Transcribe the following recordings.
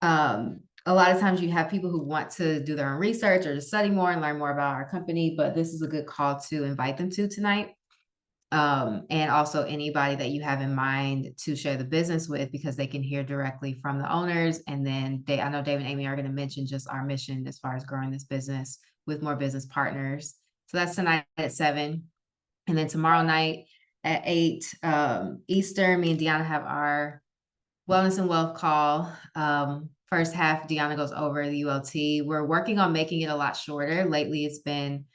A lot of times you have people who want to do their own research or to study more and learn more about our company, but this is a good call to invite them to tonight. And also anybody that you have in mind to share the business with, because they can hear directly from the owners. And then I know Dave and Amy are going to mention just our mission as far as growing this business with more business partners. So that's tonight at 7. And then tomorrow night at 8 Eastern, me and Deanna have our wellness and wealth call. First half, Deanna goes over the ULT. We're working on making it a lot shorter. Lately, it's been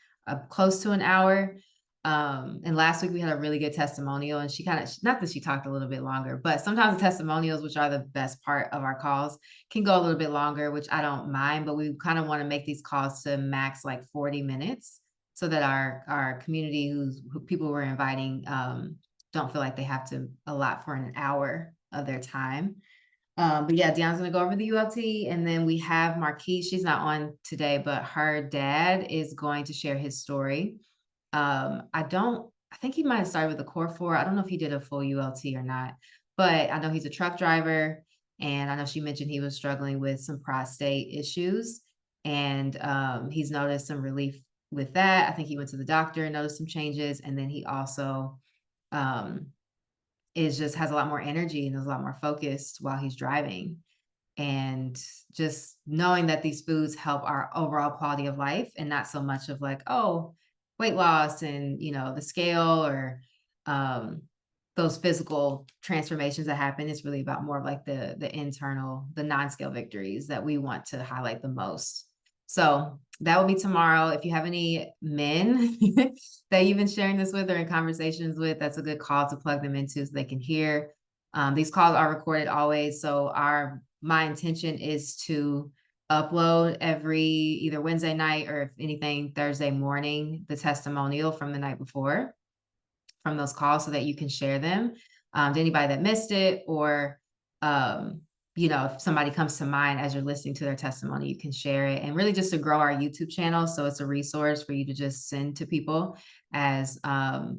close to an hour. And last week we had a really good testimonial, and she kind of, not that she talked a little bit longer, but sometimes the testimonials, which are the best part of our calls, can go a little bit longer, which I don't mind, but we kind of want to make these calls to max like 40 minutes so that our community who people we're inviting don't feel like they have to allot for an hour of their time. But yeah, Deon's gonna go over the ULT, and then we have Marquise. She's not on today, but her dad is going to share his story. I think he might have started with the Core 4. I don't know if he did a full ULT or not, but I know he's a truck driver, and I know she mentioned he was struggling with some prostate issues, and he's noticed some relief with that. I think he went to the doctor and noticed some changes, and then he also just has a lot more energy and is a lot more focused while he's driving. And just knowing that these foods help our overall quality of life, and not so much of like, oh, weight loss and, the scale or those physical transformations that happen. It's really about more of like the internal, the non-scale victories that we want to highlight the most. So that will be tomorrow. If you have any men that you've been sharing this with or in conversations with, that's a good call to plug them into so they can hear. These calls are recorded always. So my intention is to upload every either Wednesday night or if anything Thursday morning, the testimonial from the night before from those calls so that you can share them to anybody that missed it, or if somebody comes to mind as you're listening to their testimony, you can share it, and really just to grow our YouTube channel. So it's a resource for you to just send to people as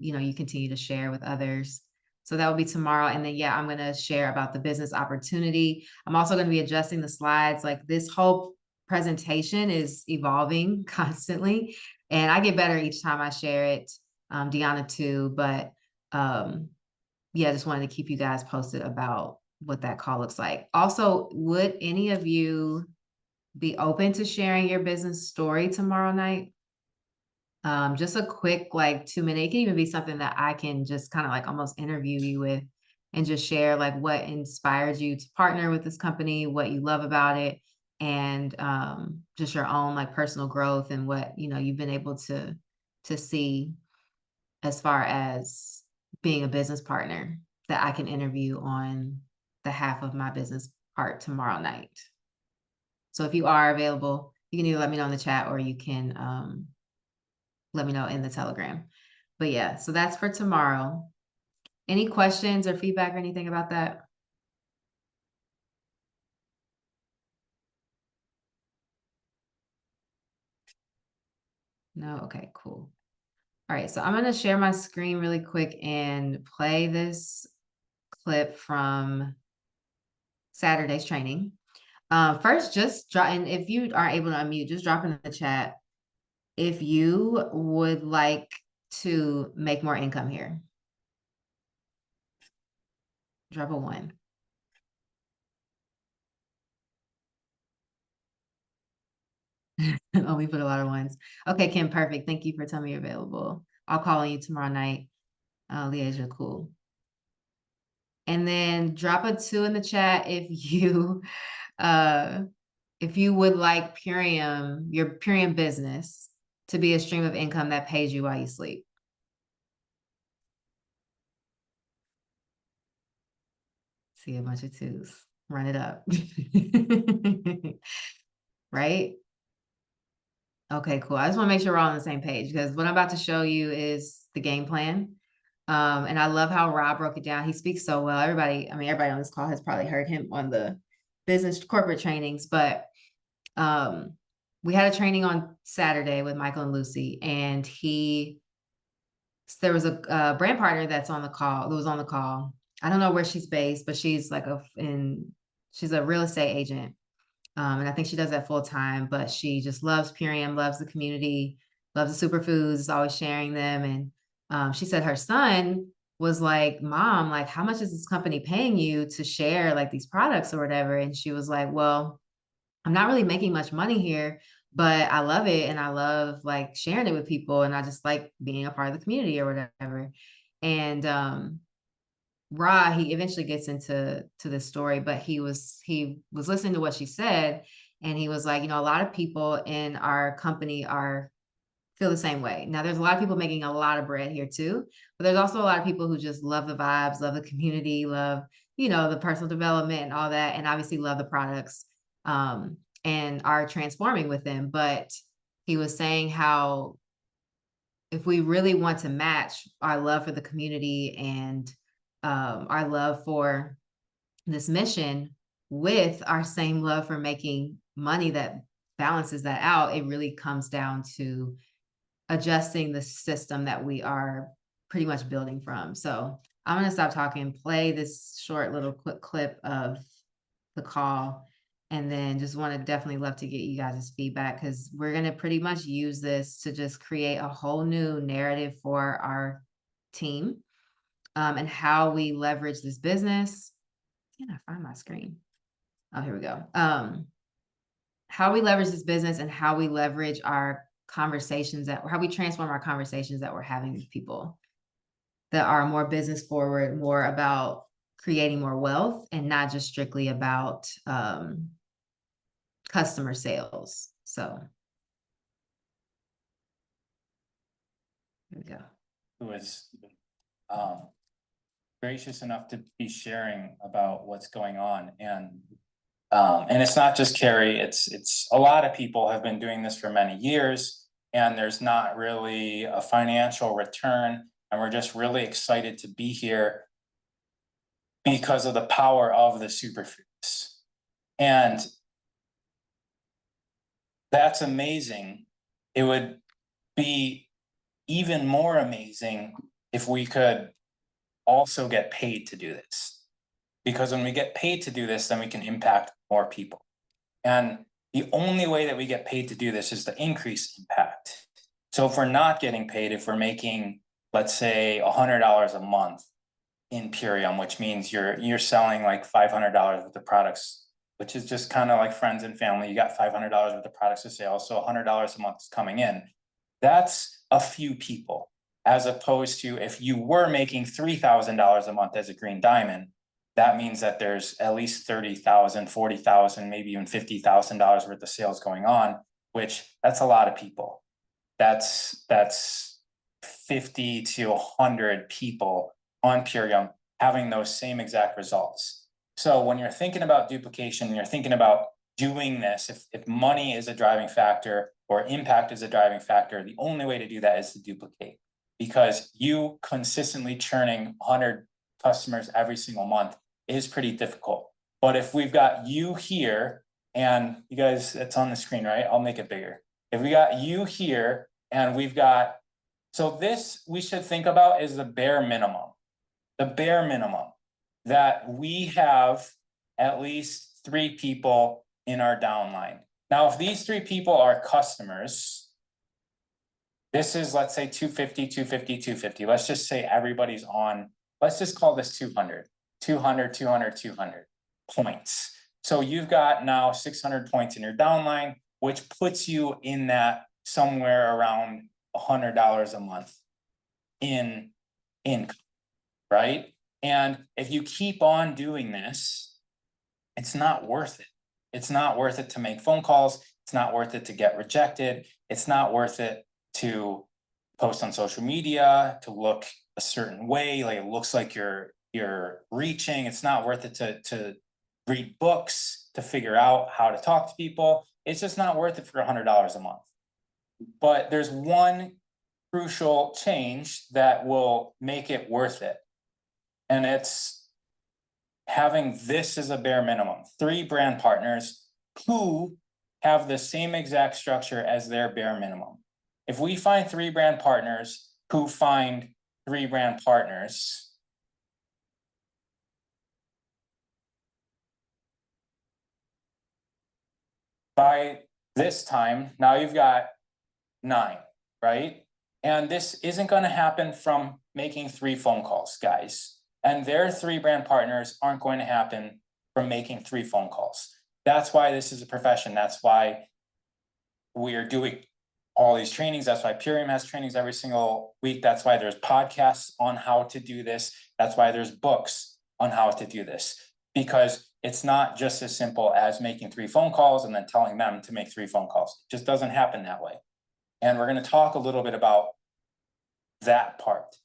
you continue to share with others. So that will be tomorrow. And then, I'm going to share about the business opportunity. I'm also going to be adjusting the slides. Like, this whole presentation is evolving constantly, and I get better each time I share it. Deanna too, but just wanted to keep you guys posted about what that call looks like. Also, would any of you be open to sharing your business story tomorrow night? Just a quick, like 2-minute, it can even be something that I can just kind of like almost interview you with and just share like what inspired you to partner with this company, what you love about it, and just your own like personal growth and what, you've been able to see as far as being a business partner that I can interview on the half of my business part tomorrow night. So if you are available, you can either let me know in the chat or you can let me know in the Telegram. But so that's for tomorrow. Any questions or feedback or anything about that? No? Okay, cool. All right, so I'm going to share my screen really quick and play this clip from Saturday's training. First, just drop, and if you aren't able to unmute, just drop in the chat if you would like to make more income here. Drop a 1. Oh, we put a lot of 1s. Okay, Kim, perfect. Thank you for telling me you're available. I'll call on you tomorrow night. Liasia, cool. And then drop a 2 in the chat if you would like Purium, your Purium business, to be a stream of income that pays you while you sleep. See a bunch of 2s. Run it up. Right? Okay, cool. I just want to make sure we're all on the same page, because what I'm about to show you is the game plan. And I love how Rob broke it down. He speaks so well. Everybody on this call has probably heard him on the business corporate trainings, but we had a training on Saturday with Michael and Lucy, and there was a brand partner that was on the call. I don't know where she's based, but she's like she's a real estate agent. And I think she does that full time, but she just loves Purium, loves the community, loves the superfoods, is always sharing them. And she said her son was like, Mom, like, how much is this company paying you to share like these products or whatever? And she was like, well, I'm not really making much money here, but I love it. And I love like sharing it with people. And I just like being a part of the community or whatever. And Ra, he eventually gets to this story, but he was listening to what she said, and he was like, a lot of people in our company are feel the same way. Now, there's a lot of people making a lot of bread here too, but there's also a lot of people who just love the vibes, love the community, love, the personal development and all that, and obviously love the products, and are transforming with them. But he was saying how if we really want to match our love for the community and our love for this mission with our same love for making money that balances that out, it really comes down to adjusting the system that we are pretty much building from. So I'm going to stop talking, play this short little quick clip of the call, and then just want to definitely love to get you guys' feedback, because we're going to pretty much use this to just create a whole new narrative for our team, and how we leverage this business. Can I find my screen? Oh, here we go. How we leverage this business and how we leverage our conversations how we transform our conversations that we're having with people that are more business forward, more about creating more wealth and not just strictly about customer sales. So here we go. Who is gracious enough to be sharing about what's going on. And it's not just Carrie, it's a lot of people have been doing this for many years, and there's not really a financial return. And we're just really excited to be here because of the power of the superfoods. And that's amazing. It would be even more amazing if we could also get paid to do this. Because when we get paid to do this, then we can impact more people. And the only way that we get paid to do this is to increase impact. So if we're not getting paid, if we're making, let's say, $100 a month in Purium, which means you're selling like $500 worth of products, which is just kind of like friends and family. You got $500 worth of products to sell, so $100 a month is coming in. That's a few people, as opposed to if you were making $3,000 a month as a green diamond, that means that there's at least 30,000, 40,000, maybe even $50,000 worth of sales going on, which that's a lot of people. That's 50 to 100 people on Purium having those same exact results. So when you're thinking about duplication, you're thinking about doing this, if money is a driving factor or impact is a driving factor, the only way to do that is to duplicate, because you consistently churning 100 customers every single month is pretty difficult. But if we've got you here, and you guys, it's on the screen, right? I'll make it bigger. If we got you here and we've got, so this we should think about is the bare minimum that we have at least 3 people in our downline. Now, if these 3 people are customers, this is, let's say 250, 250, 250. Let's just say everybody's on, let's just call this 200 points. So you've got now 600 points in your downline, which puts you in that somewhere around $100 a month in income, right? And if you keep on doing this, it's not worth it. It's not worth it to make phone calls. It's not worth it to get rejected. It's not worth it to post on social media, to look a certain way, like it looks like you're reaching. It's not worth it to read books, to figure out how to talk to people. It's just not worth it for $100 a month. But there's one crucial change that will make it worth it. And it's having this as a bare minimum, 3 brand partners who have the same exact structure as their bare minimum. If we find 3 brand partners who find 3 brand partners, By this time, now you've got 9, right? And this isn't going to happen from making 3 phone calls, guys. And their 3 brand partners aren't going to happen from making 3 phone calls. That's why this is a profession. That's why we are doing all these trainings. That's why Purium has trainings every single week. That's why there's podcasts on how to do this. That's why there's books on how to do this, because it's not just as simple as making 3 phone calls and then telling them to make 3 phone calls. It just doesn't happen that way. And we're going to talk a little bit about that part,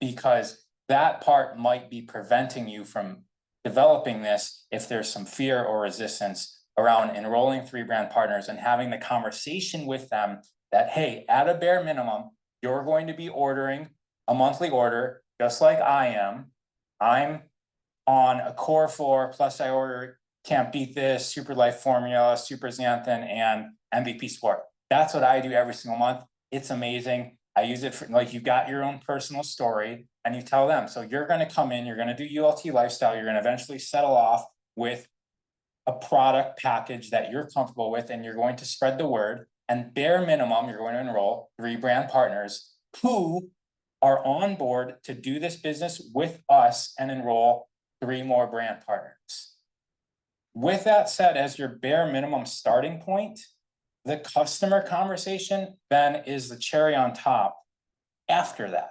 because that part might be preventing you from developing this if there's some fear or resistance around enrolling 3 brand partners and having the conversation with them that, hey, at a bare minimum, you're going to be ordering a monthly order, just like I am. I'm on a core 4, plus I order Can't Beat This, Super Life Formula, Super Xanthan, and MVP Sport. That's what I do every single month. It's amazing. I use it for, like, you've got your own personal story and you tell them. So you're going to come in, you're going to do ULT lifestyle, you're going to eventually settle off with a product package that you're comfortable with, and you're going to spread the word. And bare minimum, you're going to enroll 3 brand partners who are on board to do this business with us and enroll 3 more brand partners. With that said, as your bare minimum starting point, the customer conversation then is the cherry on top after that.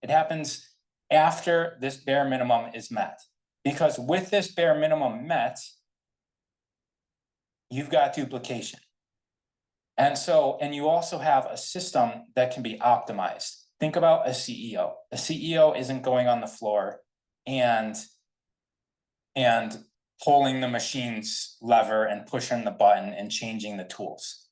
It happens after this bare minimum is met. Because with this bare minimum met, you've got duplication. And so, and you also have a system that can be optimized. Think about a CEO. A CEO isn't going on the floor and pulling the machine's lever and pushing the button and changing the tools.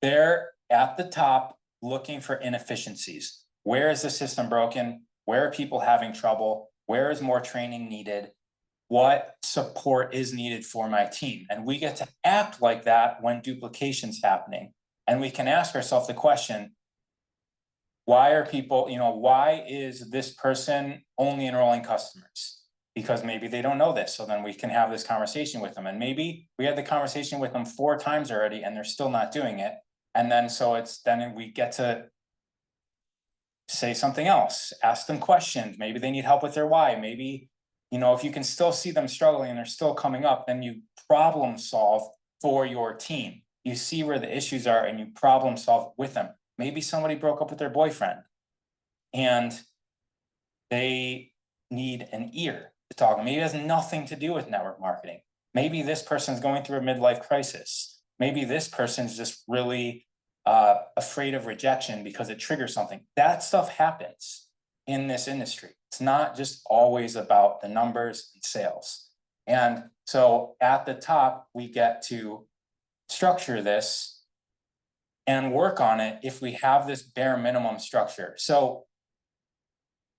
They're at the top looking for inefficiencies. Where is the system broken? Where are people having trouble? Where is more training needed? What support is needed for my team? And we get to act like that when duplication's happening. And we can ask ourselves the question, why are people, why is this person only enrolling customers? Because maybe they don't know this. So then we can have this conversation with them. And maybe we had the conversation with them 4 times already and they're still not doing it. And then then we get to say something else, ask them questions. Maybe they need help with their why. Maybe, if you can still see them struggling and they're still coming up, then you problem solve for your team. You see where the issues are and you problem solve with them. Maybe somebody broke up with their boyfriend and they need an ear to talk. Maybe it has nothing to do with network marketing. Maybe this person's going through a midlife crisis. Maybe this person's just really afraid of rejection because it triggers something. That stuff happens in this industry. It's not just always about the numbers and sales. And so at the top, we get to structure this and work on it if we have this bare minimum structure. So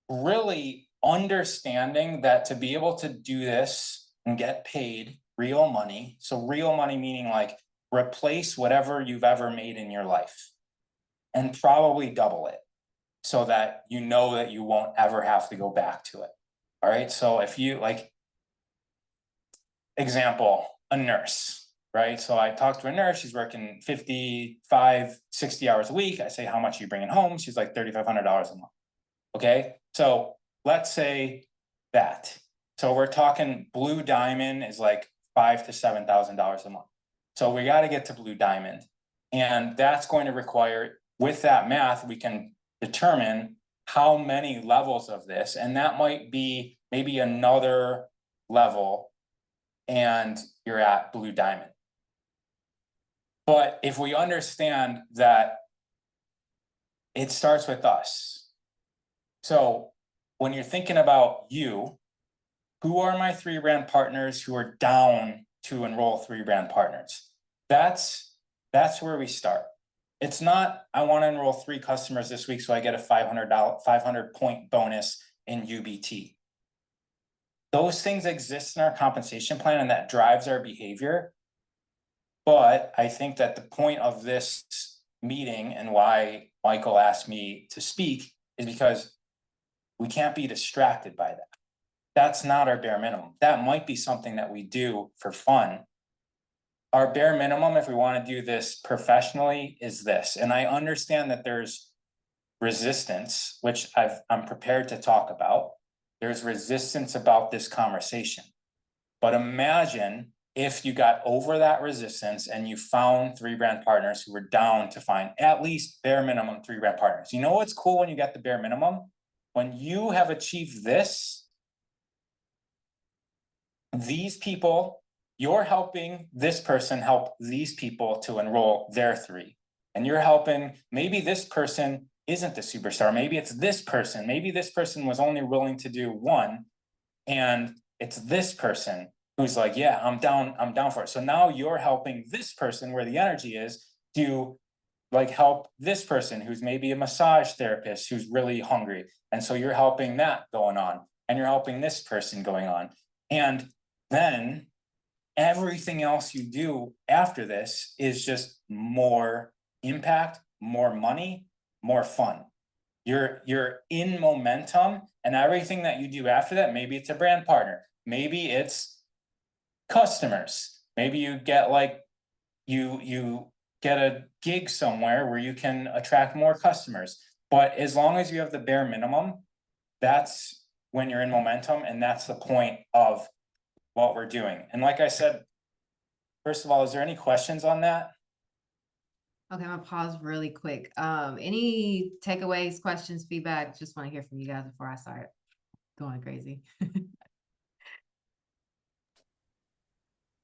really understanding that to be able to do this and get paid real money, so real money meaning like replace whatever you've ever made in your life and probably double it so that you know that you won't ever have to go back to it. All right. So if you example, a nurse, right? So I talked to a nurse, she's working 55, 60 hours a week. I say, how much are you bringing home? She's like $3,500 a month. Okay. So let's say that. So we're talking Blue Diamond is like $5,000 to $7,000 a month. So we got to get to Blue Diamond. And that's going to require, with that math, we can determine how many levels of this. And that might be maybe another level and you're at Blue Diamond. But if we understand that it starts with us. So when you're thinking about you, who are my 3 brand partners who are down to enroll 3 brand partners? That's where we start. It's not, I want to enroll 3 customers this week so I get a $500 point bonus in UBT. Those things exist in our compensation plan and that drives our behavior. But I think that the point of this meeting and why Michael asked me to speak is because we can't be distracted by that. That's not our bare minimum. That might be something that we do for fun, our bare minimum, if we want to do this professionally, is this. And I understand that there's resistance, which I'm prepared to talk about. There's resistance about this conversation. But imagine if you got over that resistance and you found 3 brand partners who were down to find at least bare minimum 3 brand partners. You know what's cool when you get the bare minimum? When you have achieved this, these people, you're helping this person help these people to enroll their 3. And you're helping, maybe this person isn't the superstar. Maybe it's this person. Maybe this person was only willing to do 1. And it's this person who's like, yeah, I'm down for it. So now you're helping this person where the energy is to like help this person who's maybe a massage therapist who's really hungry. And so you're helping that going on, and you're helping this person going on. And then everything else you do after this is just more impact, more money, more fun. You're in momentum, and everything that you do after that, maybe it's a brand partner, maybe it's customers, maybe you get like you get a gig somewhere where you can attract more customers. But as long as you have the bare minimum, that's when you're in momentum, and that's the point of what we're doing. And like I said, first of all, is there any questions on that? Okay, I'm gonna pause really quick. Any takeaways, questions, feedback? Just want to hear from you guys before I start going crazy.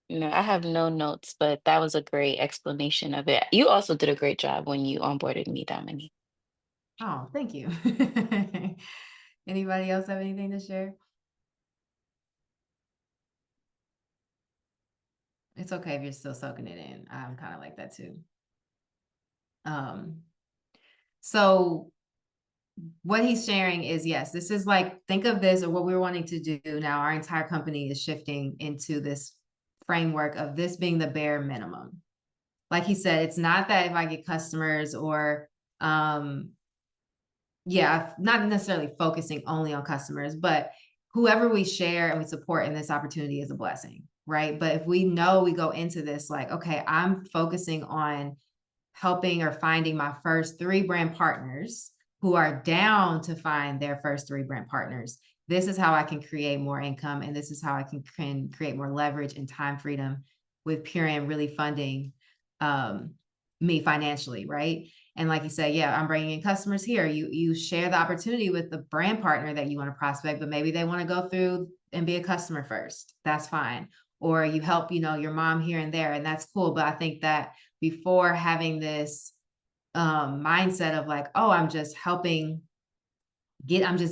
No, I have no notes, but that was a great explanation of it. You also did a great job when you onboarded me, Dominique. Oh, thank you. Anybody else have anything to share? It's okay if you're still soaking it in. I'm kind of like that too. So what he's sharing is, yes, this is like, think of this, or what we're wanting to do now. Our entire company is shifting into this framework of this being the bare minimum. Like he said, it's not that if I get customers or, yeah, not necessarily focusing only on customers, but whoever we share and we support in this opportunity is a blessing, right? But if we know we go into this like, okay, I'm focusing on helping or finding my first 3 brand partners who are down to find their first 3 brand partners. This is how I can create more income, and this is how I can create more leverage and time freedom with Purium really funding me financially, right? And like you said, yeah, I'm bringing in customers here. You share the opportunity with the brand partner that you want to prospect, but maybe they want to go through and be a customer first. That's fine. Or you help, your mom here and there, and that's cool. But I think that before having this mindset of like, oh, I'm just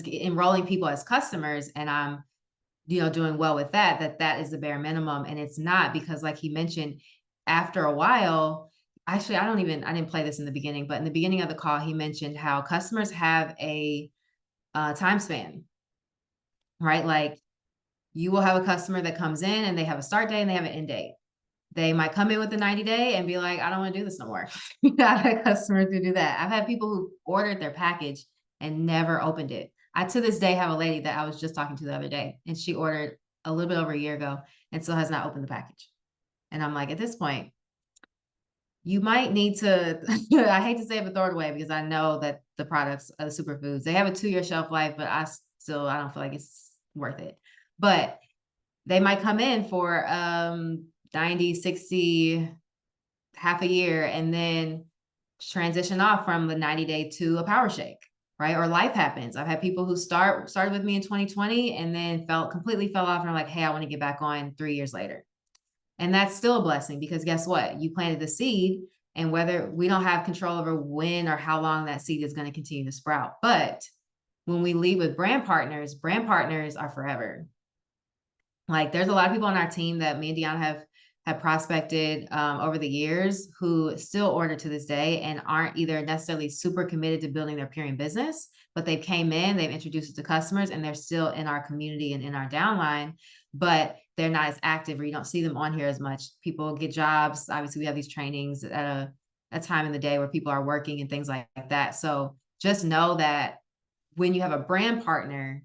enrolling people as customers, and I'm, doing well with that is the bare minimum. And it's not, because like he mentioned, after a while, actually, I didn't play this in the beginning, but in the beginning of the call, he mentioned how customers have a time span, right? Like you will have a customer that comes in and they have a start date and they have an end date. They might come in with a 90-day and be like, I don't want to do this no more. I've had customers who do that. I've had people who ordered their package and never opened it. I, to this day, have a lady that I was just talking to the other day, and she ordered a little bit over a year ago and still has not opened the package. And I'm like, at this point, you might need to, I hate to say it, but throw it away, because I know that the products are the superfoods. They have a 2-year shelf life, but I don't feel like it's worth it. But they might come in for 90, 60, half a year, and then transition off from the 90-day to a power shake, right? Or life happens. I've had people who started with me in 2020 and then completely fell off and are like, hey, I want to get back on 3 years later. And that's still a blessing, because guess what? You planted the seed, and whether we don't have control over when or how long that seed is going to continue to sprout. But when we lead with brand partners are forever. Like there's a lot of people on our team that me and Deanna have prospected over the years, who still order to this day and aren't either necessarily super committed to building their Purium business, but they've introduced it to customers, and they're still in our community and in our downline, but they're not as active, or you don't see them on here as much. People get jobs. Obviously, we have these trainings at a time in the day where people are working and things like that. So just know that when you have a brand partner,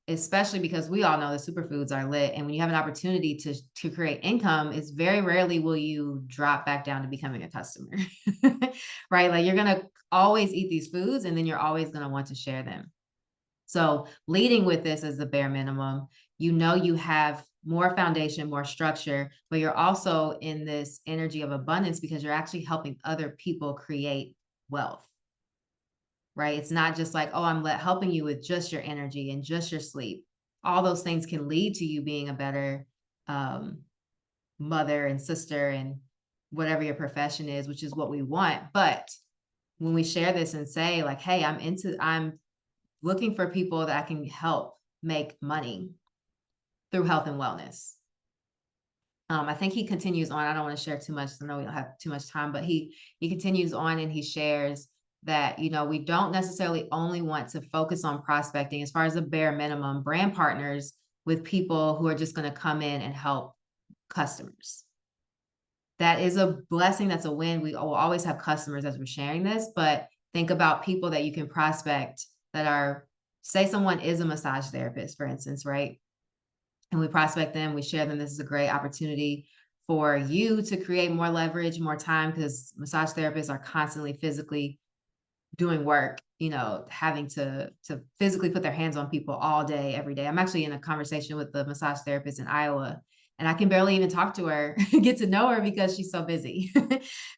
especially because we all know the superfoods are lit. And when you have an opportunity to create income, it's very rarely will you drop back down to becoming a customer, right? Like you're going to always eat these foods and then you're always going to want to share them. So leading with this as the bare minimum, you know, you have more foundation, more structure, but you're also in this energy of abundance because you're actually helping other people create wealth, right? It's not just like, oh, I'm helping you with just your energy and just your sleep. All those things can lead to you being a better mother and sister and whatever your profession is, which is what we want. But when we share this and say like, hey, I'm looking for people that I can help make money through health and wellness. I think he continues on. I don't want to share too much. I know we don't have too much time, but he continues on and he shares that, you know, we don't necessarily only want to focus on prospecting as far as the bare minimum brand partners with people who are just going to come in and help customers. That is a blessing. That's a win. We will always have customers as we're sharing this, but think about people that you can prospect that are, say someone is a massage therapist, for instance, right? And we prospect them, we share them. This is a great opportunity for you to create more leverage, more time, because massage therapists are constantly physically doing work, you know, having to physically put their hands on people all day, every day. I'm actually in a conversation with the massage therapist in Iowa, and I can barely even talk to her, get to know her because she's so busy,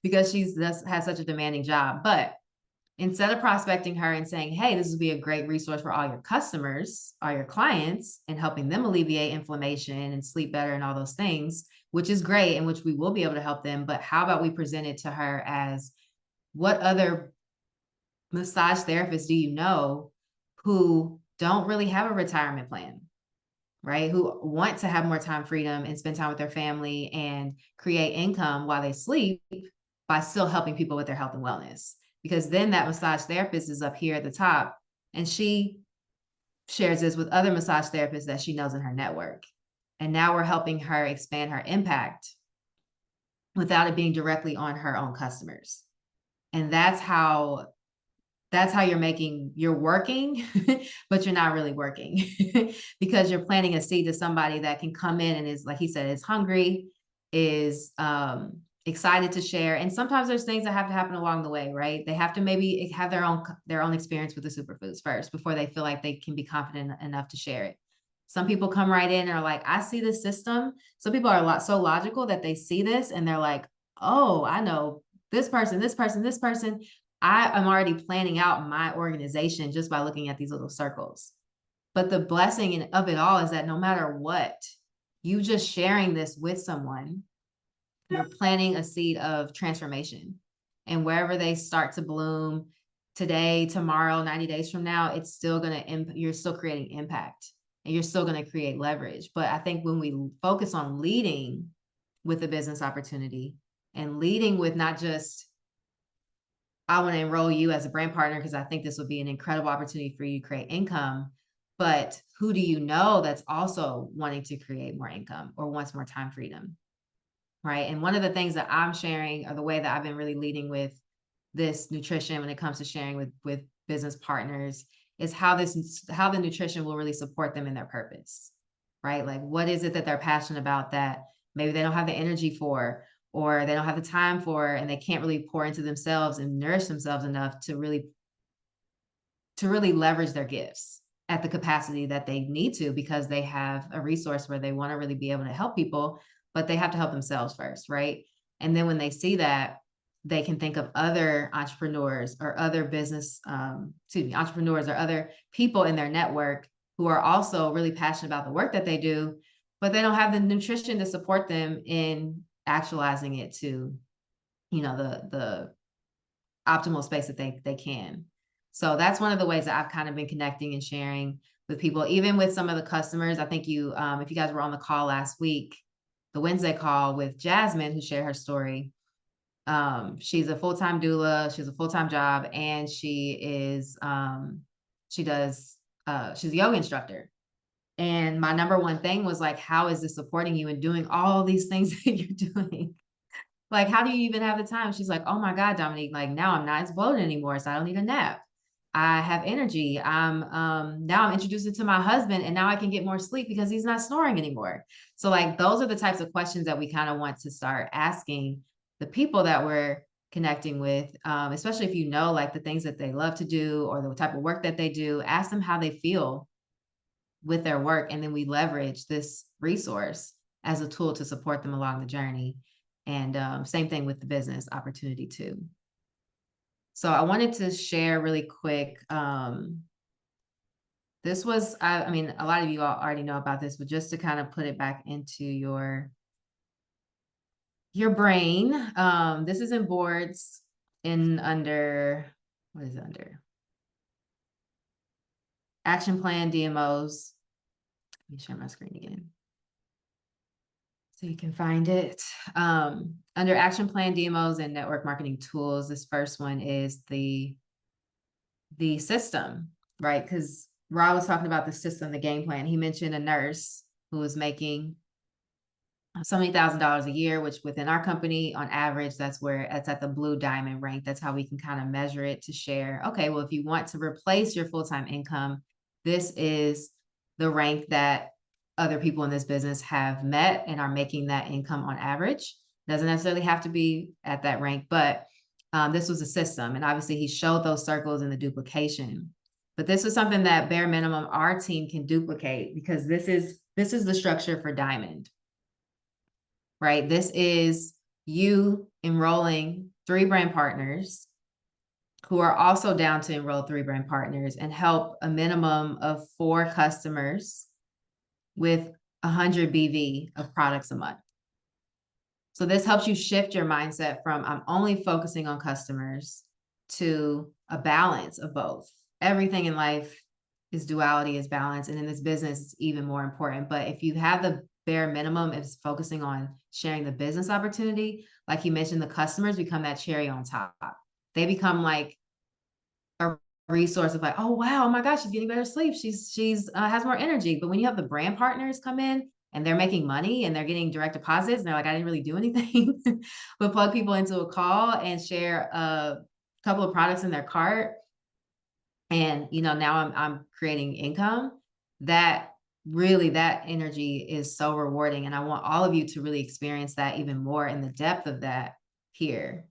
because has such a demanding job. But instead of prospecting her and saying, hey, this would be a great resource for all your customers, all your clients, and helping them alleviate inflammation and sleep better and all those things, which is great and which we will be able to help them. But how about we present it to her as, what other massage therapists do you know who don't really have a retirement plan, right? Who want to have more time freedom and spend time with their family and create income while they sleep by still helping people with their health and wellness. Because then that massage therapist is up here at the top and she shares this with other massage therapists that she knows in her network. And now we're helping her expand her impact without it being directly on her own customers. And that's how you're working, but you're not really working because you're planting a seed to somebody that can come in and is, like he said, is hungry, is excited to share. And sometimes there's things that have to happen along the way, right? They have to maybe have their own experience with the superfoods first before they feel like they can be confident enough to share it. Some people come right in and are like, I see this system. Some people are so logical that they see this and they're like, oh, I know this person, this person, this person. I am already planning out my organization just by looking at these little circles. But the blessing of it all is that no matter what, you just sharing this with someone, you're planting a seed of transformation. And wherever they start to bloom today, tomorrow, 90 days from now, it's still going to, you're still creating impact and you're still going to create leverage. But I think when we focus on leading with a business opportunity and leading with not just, I want to enroll you as a brand partner because I think this would be an incredible opportunity for you to create income. But who do you know that's also wanting to create more income or wants more time freedom? Right. And one of the things that I'm sharing, or the way that I've been really leading with this nutrition when it comes to sharing with business partners, is how the nutrition will really support them in their purpose. Right. Like, what is it that they're passionate about that maybe they don't have the energy for, or they don't have the time for, and they can't really pour into themselves and nourish themselves enough to really leverage their gifts at the capacity that they need to, because they have a resource where they want to really be able to help people, but they have to help themselves first, right? And then when they see that, they can think of other entrepreneurs or other entrepreneurs or other people in their network who are also really passionate about the work that they do, but they don't have the nutrition to support them in actualizing it to, you know, the optimal space that they can. So that's one of the ways that I've kind of been connecting and sharing with people, even with some of the customers. I think you, if you guys were on the call last week, the Wednesday call with Jasmine, who shared her story. She's a full-time doula. She has a full-time job, and she's a yoga instructor. And my number one thing was like, how is this supporting you in doing all these things that you're doing? Like, how do you even have the time? She's like, oh my God, Dominique, like now I'm not as bloated anymore, so I don't need a nap. I have energy. Now I'm introduced it to my husband, and now I can get more sleep because he's not snoring anymore. So like those are the types of questions that we kind of want to start asking the people that we're connecting with, especially if you know like the things that they love to do or the type of work that they do. Ask them how they feel with their work, and then we leverage this resource as a tool to support them along the journey. And same thing with the business opportunity too. So I wanted to share really quick. This was, I mean, a lot of you all already know about this, but just to kind of put it back into your brain. This is in boards in under, what is it under? Action plan DMOs. Let me share my screen again so you can find it. Under action plan DMOs and network marketing tools, this first one is the system, right? Because Rob was talking about the system, the game plan. He mentioned a nurse who was making so many $1,000s a year, which within our company on average, that's at the blue diamond rank. That's how we can kind of measure it to share. Okay, well, if you want to replace your full-time income, this is the rank that other people in this business have met and are making that income on average. Doesn't necessarily have to be at that rank, but this was a system. And obviously he showed those circles in the duplication. But this is something that bare minimum our team can duplicate, because this is the structure for Diamond. Right? This is you enrolling 3 brand partners who are also down to enroll 3 brand partners and help a minimum of 4 customers with 100 BV of products a month. So this helps you shift your mindset from I'm only focusing on customers to a balance of both. Everything in life is duality, is balance. And in this business, it's even more important. But if you have the bare minimum is focusing on sharing the business opportunity, like you mentioned, the customers become that cherry on top. They become like a resource of like, oh wow, oh my gosh, she's getting better sleep. She's has more energy. But when you have the brand partners come in and they're making money and they're getting direct deposits, and they're like, I didn't really do anything but plug people into a call and share a couple of products in their cart. And now I'm creating income. That really, that energy is so rewarding. And I want all of you to really experience that even more in the depth of that here.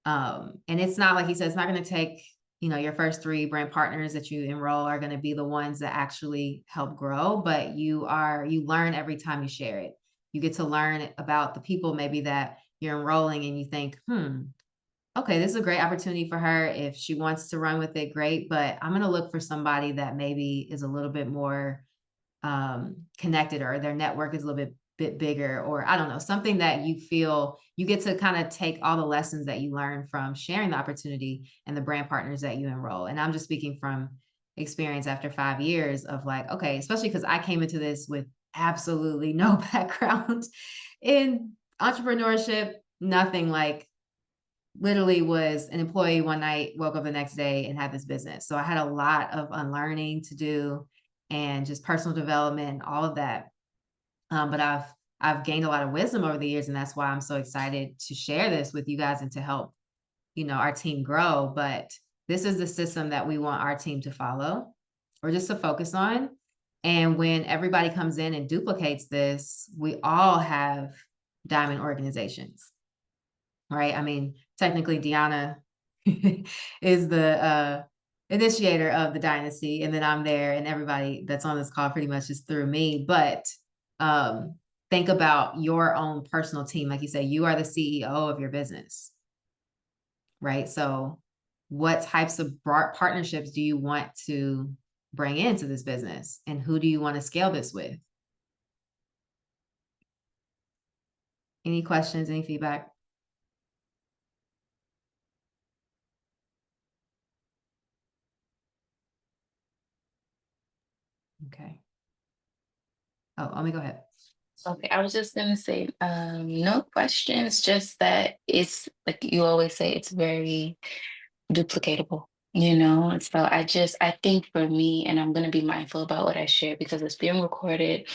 And it's not like he said, it's not going to take, your first 3 brand partners that you enroll are going to be the ones that actually help grow, but you learn every time you share it. You get to learn about the people maybe that you're enrolling, and you think, okay, this is a great opportunity for her. If she wants to run with it, great. But I'm going to look for somebody that maybe is a little bit more connected, or their network is a little bit bigger, or I don't know, something that you feel you get to kind of take all the lessons that you learn from sharing the opportunity and the brand partners that you enroll. And I'm just speaking from experience after 5 years of like, okay, especially because I came into this with absolutely no background in entrepreneurship, nothing. Like literally was an employee one night, woke up the next day and had this business. So I had a lot of unlearning to do and just personal development, all of that. But I've gained a lot of wisdom over the years, and that's why I'm so excited to share this with you guys and to help, our team grow. But this is the system that we want our team to follow or just to focus on. And when everybody comes in and duplicates this, we all have diamond organizations, right? I mean, technically Deanna is the initiator of the dynasty, and then I'm there, and everybody that's on this call pretty much is through me. But think about your own personal team. Like you say, you are the CEO of your business, right? So what types of partnerships do you want to bring into this business, and who do you want to scale this with? Any questions, any feedback? Okay. Oh, let me go ahead. Okay, I was just gonna say, no questions, just that it's like you always say, it's very duplicatable, And so I think for me, and I'm gonna be mindful about what I share because it's being recorded,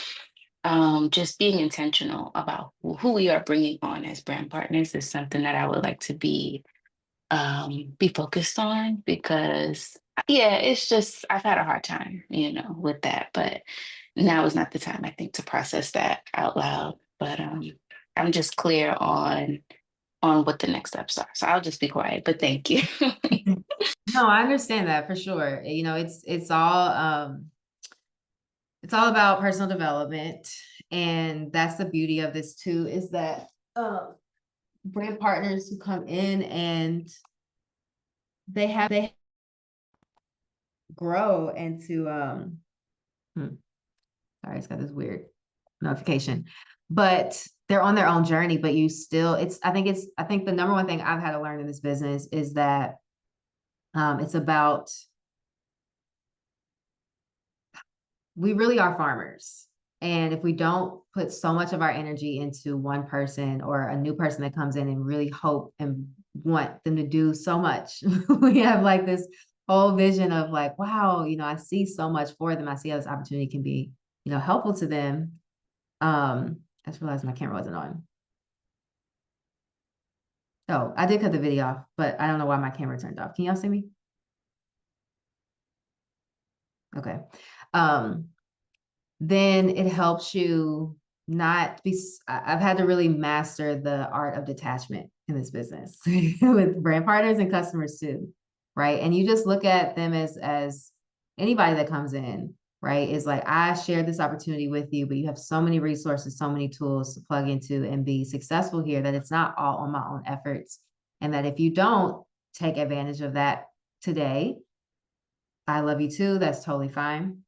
just being intentional about who we are bringing on as brand partners is something that I would like to be focused on, because Yeah, it's just I've had a hard time, with that, but now is not the time, I think, to process that out loud. But I'm just clear on what the next steps are. So I'll just be quiet, but thank you. No, I understand that for sure. It's all about personal development. And that's the beauty of this too, is that brand partners who come in and they grow and to sorry, it's got this weird notification. But they're on their own journey, but you still I think the number one thing I've had to learn in this business is that it's about we really are farmers. And if we don't put so much of our energy into one person or a new person that comes in and really hope and want them to do so much, we have like this whole vision of like, wow, I see so much for them. I see how this opportunity can be, helpful to them. I just realized my camera wasn't on. Oh, I did cut the video off, but I don't know why my camera turned off. Can y'all see me? Okay. Um, then it helps you not be, I've had to really master the art of detachment in this business with brand partners and customers too, right? And you just look at them as anybody that comes in, right? Is like, I shared this opportunity with you, but you have so many resources, so many tools to plug into and be successful here that it's not all on my own efforts. And that if you don't take advantage of that today, I love you too. That's totally fine.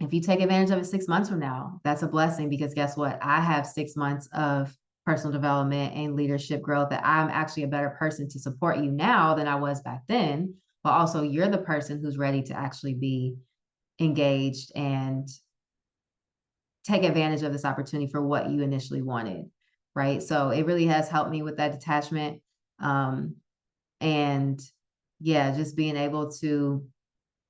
If you take advantage of it 6 months from now, that's a blessing because guess what? I have 6 months of personal development and leadership growth that I'm actually a better person to support you now than I was back then. But also, you're the person who's ready to actually be engaged and take advantage of this opportunity for what you initially wanted. Right. So it really has helped me with that detachment. And yeah, just being able to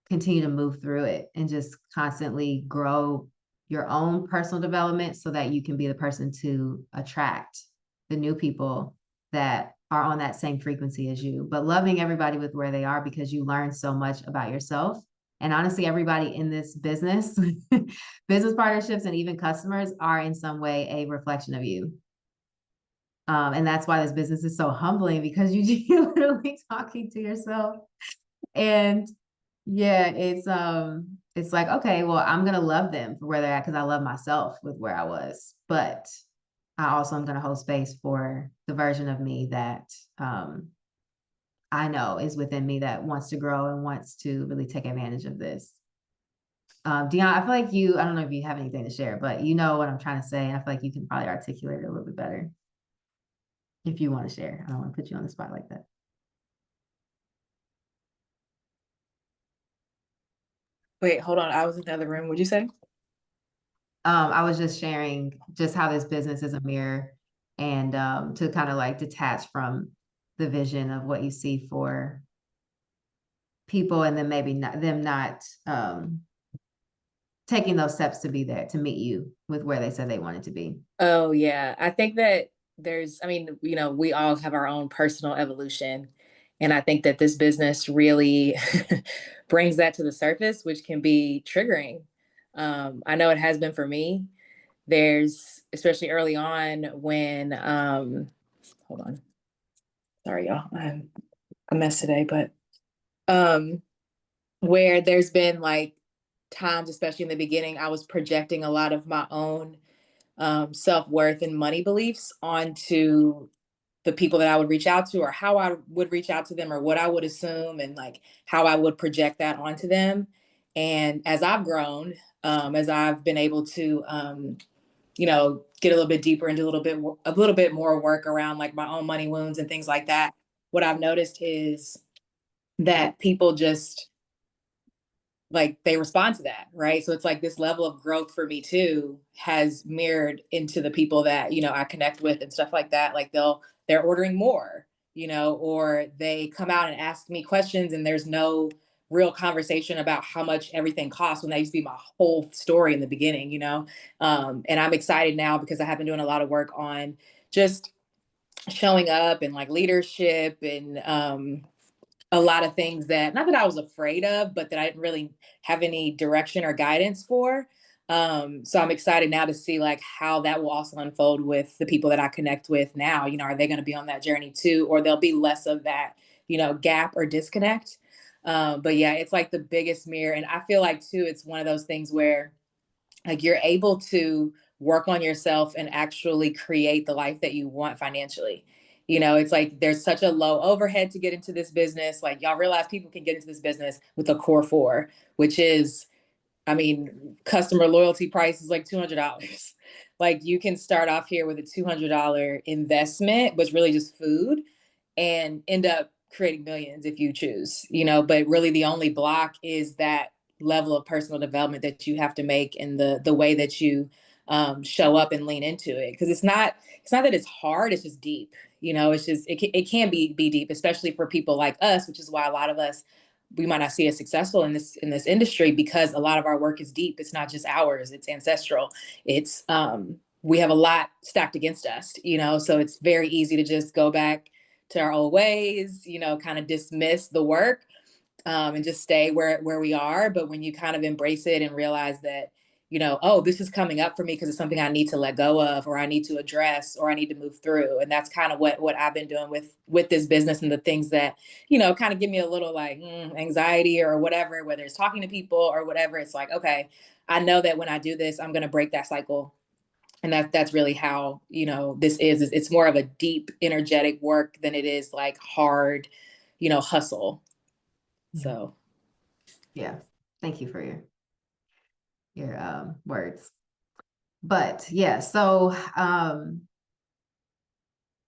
continue to move through it and just constantly grow your own personal development so that you can be the person to attract the new people that are on that same frequency as you, but loving everybody with where they are because you learn so much about yourself. And honestly, everybody in this business, business partnerships, and even customers are in some way a reflection of you. And that's why this business is so humbling because you're literally talking to yourself. And yeah, it's like, okay, well, I'm gonna love them for where they're at because I love myself with where I was. But I also am gonna hold space for the version of me that I know is within me that wants to grow and wants to really take advantage of this. Dion, I feel like I don't know if you have anything to share, but you know what I'm trying to say. I feel like you can probably articulate it a little bit better if you want to share. I don't want to put you on the spot like that. Wait, hold on. I was in the other room. What'd you say? I was just sharing just how this business is a mirror and to kind of like detach from the vision of what you see for people and then maybe not taking those steps to be there to meet you with where they said they wanted to be. Oh, yeah. I think that we all have our own personal evolution. And I think that this business really brings that to the surface, which can be triggering. I know it has been for me. There's, especially early on when, hold on. Sorry, y'all. I'm a mess today, but where there's been like times, especially in the beginning, I was projecting a lot of my own self-worth and money beliefs onto the people that I would reach out to, or how I would reach out to them, or what I would assume, and like how I would project that onto them. And as I've grown, as I've been able to, get a little bit deeper into a little bit more work around like my own money wounds and things like that, what I've noticed is that people just like they respond to that, right? So it's like this level of growth for me too has mirrored into the people that I connect with and stuff like that. Like they're ordering more, or they come out and ask me questions, and there's no real conversation about how much everything costs, when that used to be my whole story in the beginning. And I'm excited now because I have been doing a lot of work on just showing up and like leadership and a lot of things that, not that I was afraid of, but that I didn't really have any direction or guidance for. So I'm excited now to see like how that will also unfold with the people that I connect with now. You know, are they going to be on that journey too, or there'll be less of that, you know, gap or disconnect? But yeah, it's like the biggest mirror, and I feel like too, it's one of those things where like you're able to work on yourself and actually create the life that you want financially. You know, it's like there's such a low overhead to get into this business. Like y'all realize people can get into this business with a core four, which is, I mean, customer loyalty price is like $200. Like you can start off here with a $200 investment, but it's really just food, and end up creating millions if you choose, you know, but really the only block is that level of personal development that you have to make, and the way that you show up and lean into it. Because it's not that it's hard, it's just deep. You know, it's just it can be deep, especially for people like us, which is why a lot of us, we might not see as successful in this industry, because a lot of our work is deep. It's not just ours, it's ancestral. It's we have a lot stacked against us, you know, so it's very easy to just go back to our old ways, you know, kind of dismiss the work, and just stay where we are. But when you kind of embrace it and realize that, you know, oh, this is coming up for me because it's something I need to let go of, or I need to address, or I need to move through. And that's kind of what I've been doing with this business, and the things that, you know, kind of give me a little like anxiety or whatever, whether it's talking to people or whatever. It's like, okay, I know that when I do this, I'm going to break that cycle. And that's really how, you know, this is it's more of a deep energetic work than it is like hard, you know, hustle. So Yeah. Thank you for your words. But yeah, so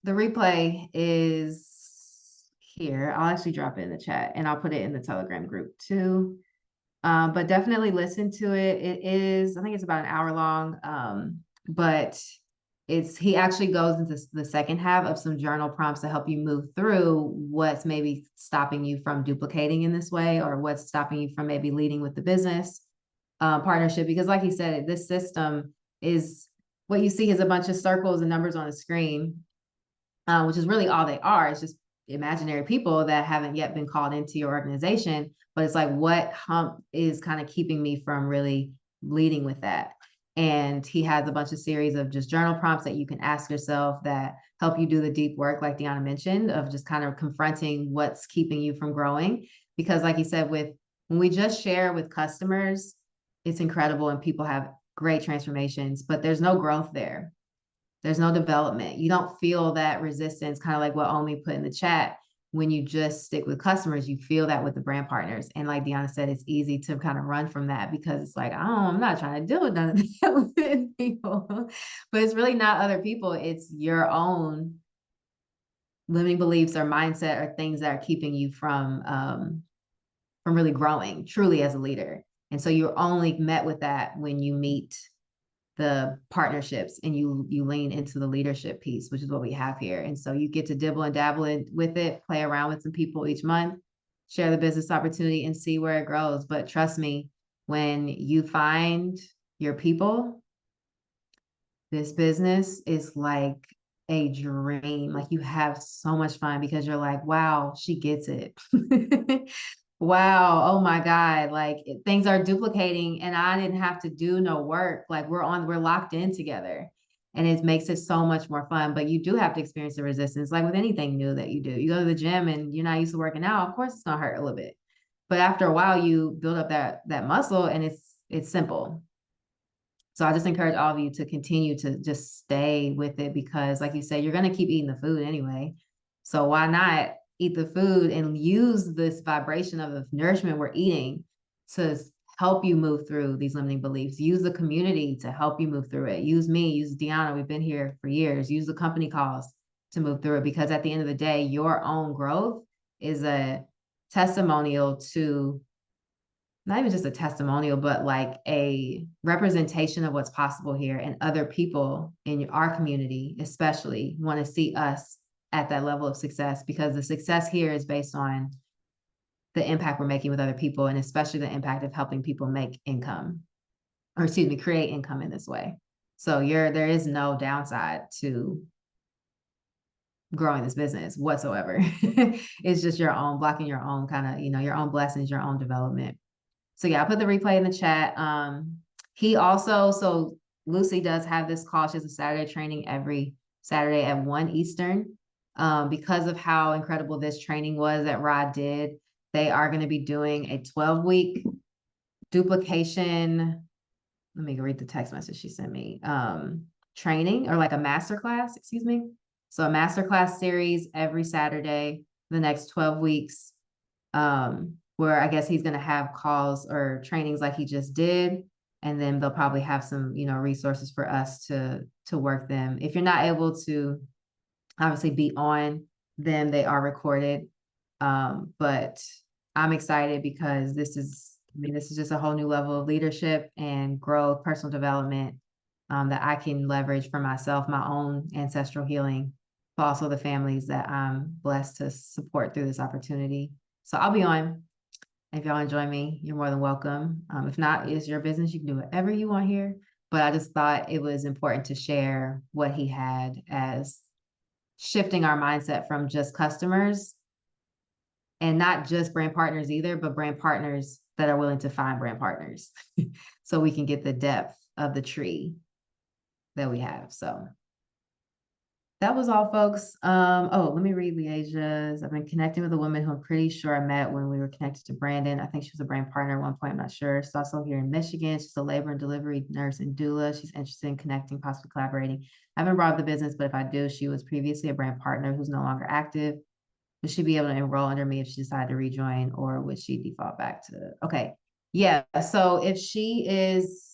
the replay is here. I'll actually drop it in the chat, and I'll put it in the Telegram group too. But definitely listen to it. It is, I think it's about an hour long. But he actually goes into the second half of some journal prompts to help you move through what's maybe stopping you from duplicating in this way, or what's stopping you from maybe leading with the business partnership. Because like he said, this system is, what you see is a bunch of circles and numbers on a screen, which is really all they are. It's just imaginary people that haven't yet been called into your organization. But it's like, what hump is kind of keeping me from really leading with that? And he has a bunch of series of just journal prompts that you can ask yourself that help you do the deep work, like Deanna mentioned, of just kind of confronting what's keeping you from growing. Because like you said, when we just share with customers, it's incredible and people have great transformations, but there's no growth there. There's no development. You don't feel that resistance, kind of like what Omi put in the chat. When you just stick with customers, you feel that with the brand partners. And like Deanna said, it's easy to kind of run from that, because it's like, oh, I'm not trying to deal with none of that with people. But it's really not other people. It's your own limiting beliefs or mindset, or things that are keeping you from really growing truly as a leader. And so you're only met with that when you meet the partnerships and you lean into the leadership piece, which is what we have here. And so you get to dibble and dabble with it, play around with some people each month, share the business opportunity, and see where it grows. But trust me, when you find your people, this business is like a dream. Like you have so much fun, because you're like, wow, she gets it. Wow, oh my God, like things are duplicating and I didn't have to do no work. Like we're locked in together, and it makes it so much more fun. But you do have to experience the resistance, like with anything new that you do. You go to the gym and you're not used to working out, of course it's gonna hurt a little bit. But after a while, you build up that muscle, and it's simple. So I just encourage all of you to continue to just stay with it, because like you said, you're going to keep eating the food anyway. So why not eat the food and use this vibration of the nourishment we're eating to help you move through these limiting beliefs? Use the community to help you move through it. Use me, use Deanna. We've been here for years. Use the company calls to move through it, because at the end of the day, your own growth is a testimonial to, not even just a testimonial, but like a representation of what's possible here. And other people in our community, especially, want to see us at that level of success, because the success here is based on the impact we're making with other people, and especially the impact of helping people make income, or excuse me, create income in this way. So there is no downside to growing this business whatsoever. It's just your own blocking your own kind of, your own blessings, your own development. So yeah, I'll put the replay in the chat. He also, so Lucy does have this call. She has a Saturday training every Saturday at 1 Eastern. Because of how incredible this training was that Rod did, they are going to be doing a 12-week duplication. Let me read the text message she sent me. Training, or like a masterclass, excuse me. So a masterclass series every Saturday, the next 12 weeks, where I guess he's going to have calls or trainings like he just did. And then they'll probably have some, resources for us to work them. If you're not able to obviously be on them, they are recorded. But I'm excited because this is just a whole new level of leadership and growth, personal development, that I can leverage for myself, my own ancestral healing, but also the families that I'm blessed to support through this opportunity. So I'll be on. If y'all enjoy me, you're more than welcome. If not, it's your business. You can do whatever you want here. But I just thought it was important to share what he had as shifting our mindset from just customers and not just brand partners either, but brand partners that are willing to find brand partners so we can get the depth of the tree that we have. So that was all, folks. Oh, let me read Leasia's. I've been connecting with a woman who I'm pretty sure I met when we were connected to Brandon. I think she was a brand partner at one point. I'm not sure. She's also here in Michigan. She's a labor and delivery nurse and doula. She's interested in connecting, possibly collaborating. I haven't brought up the business, but if I do, she was previously a brand partner who's no longer active. Would she be able to enroll under me if she decided to rejoin, or would she default back to, okay. Yeah, so if she's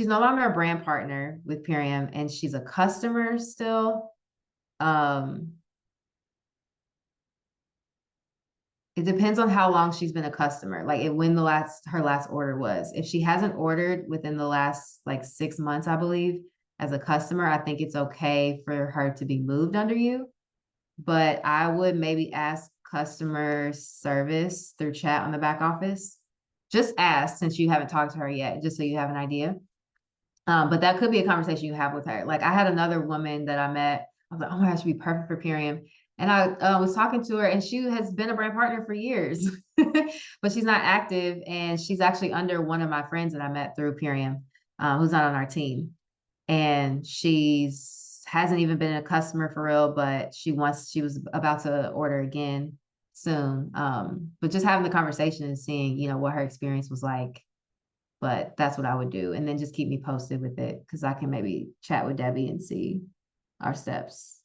no longer a brand partner with Purium and she's a customer still, it depends on how long she's been a customer, like when her last order was. If she hasn't ordered within the last like 6 months, I believe, as a customer, I think it's okay for her to be moved under you. But I would maybe ask customer service through chat on the back office. Just ask, since you haven't talked to her yet, just so you have an idea. But that could be a conversation you have with her. Like I had another woman that I met. I was like, oh my gosh, she'd be perfect for Purium. And I was talking to her, and she has been a brand partner for years, but she's not active. And she's actually under one of my friends that I met through Purium, who's not on our team. And hasn't even been a customer for real, but she was about to order again soon. But just having the conversation and seeing, what her experience was like. But that's what I would do. And then just keep me posted with it, because I can maybe chat with Debbie and see our steps.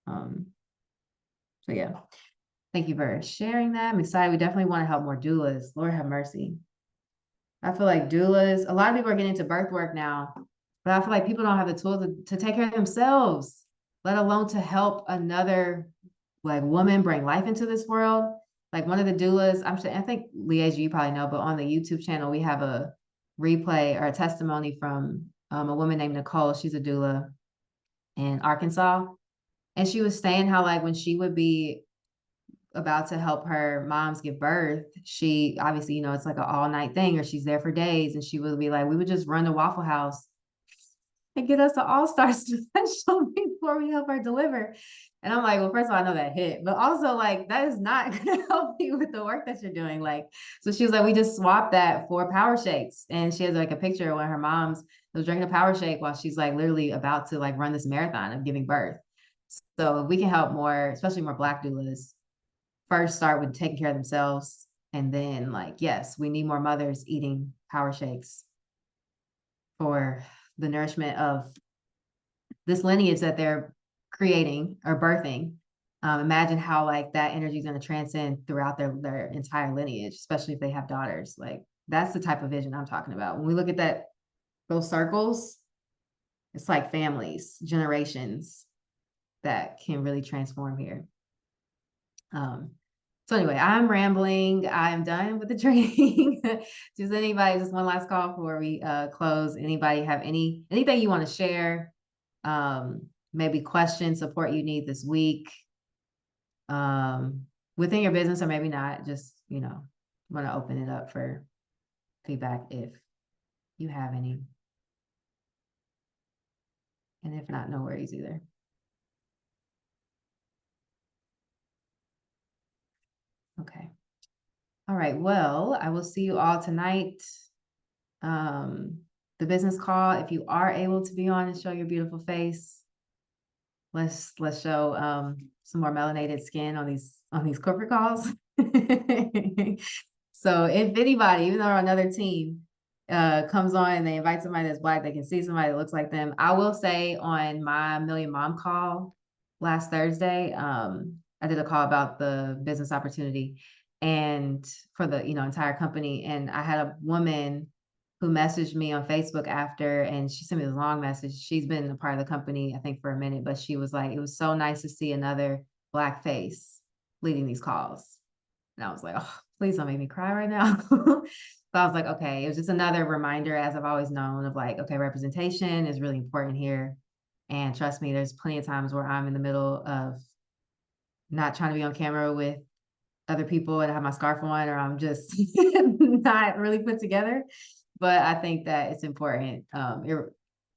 So yeah, thank you for sharing that. I'm excited. We definitely want to help more doulas. Lord have mercy. I feel like doulas, a lot of people are getting into birth work now, but I feel like people don't have the tools to take care of themselves, let alone to help another like woman bring life into this world. Like one of the doulas, I think Leasia, you probably know, but on the YouTube channel, we have a replay or a testimony from a woman named Nicole. She's a doula in Arkansas. And she was saying how like when she would be about to help her moms give birth, she obviously, it's like an all night thing, or she's there for days, and she would be like, we would just run to Waffle House and get us an all-star special before we help her deliver. And I'm like, well, first of all, I know that hit, but also like, that is not going to help you with the work that you're doing. Like, so she was like, we just swapped that for power shakes. And she has like a picture of one of her moms was drinking a power shake while she's like literally about to like run this marathon of giving birth. So if we can help more, especially more Black doulas, first start with taking care of themselves. And then like, yes, we need more mothers eating power shakes for the nourishment of this lineage that they're creating or birthing. Imagine how like that energy is going to transcend throughout their entire lineage, especially if they have daughters. Like that's the type of vision I'm talking about. When we look at those circles, it's like families, generations that can really transform here. So anyway, I'm rambling. I'm done with the training. Does anybody, just one last call before we close. Anybody have anything you want to share? Maybe questions, support you need this week within your business, or maybe not. Just, want to open it up for feedback if you have any. And if not, no worries either. Okay. All right. Well, I will see you all tonight. The business call, if you are able to be on and show your beautiful face, let's show some more melanated skin on these corporate calls. So if anybody, even though on another team, comes on and they invite somebody that's Black, they can see somebody that looks like them. I will say on my Million Mom call last Thursday, I did a call about the business opportunity and for the entire company. And I had a woman who messaged me on Facebook after, and she sent me this long message. She's been a part of the company, I think, for a minute, but she was like, it was so nice to see another Black face leading these calls. And I was like, oh, please don't make me cry right now. So I was like, okay, it was just another reminder, as I've always known, of like, okay, representation is really important here. And trust me, there's plenty of times where I'm in the middle of not trying to be on camera with other people and I have my scarf on, or I'm just not really put together. But I think that it's important,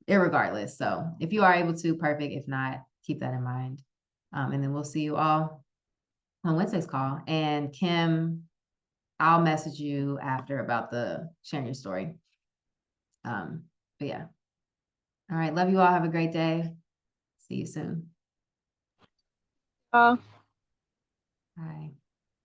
irregardless. So if you are able to, perfect. If not, keep that in mind. And then we'll see you all on Wednesday's call. And Kim, I'll message you after about the sharing your story. But yeah. All right. Love you all. Have a great day. See you soon. Uh, Bye.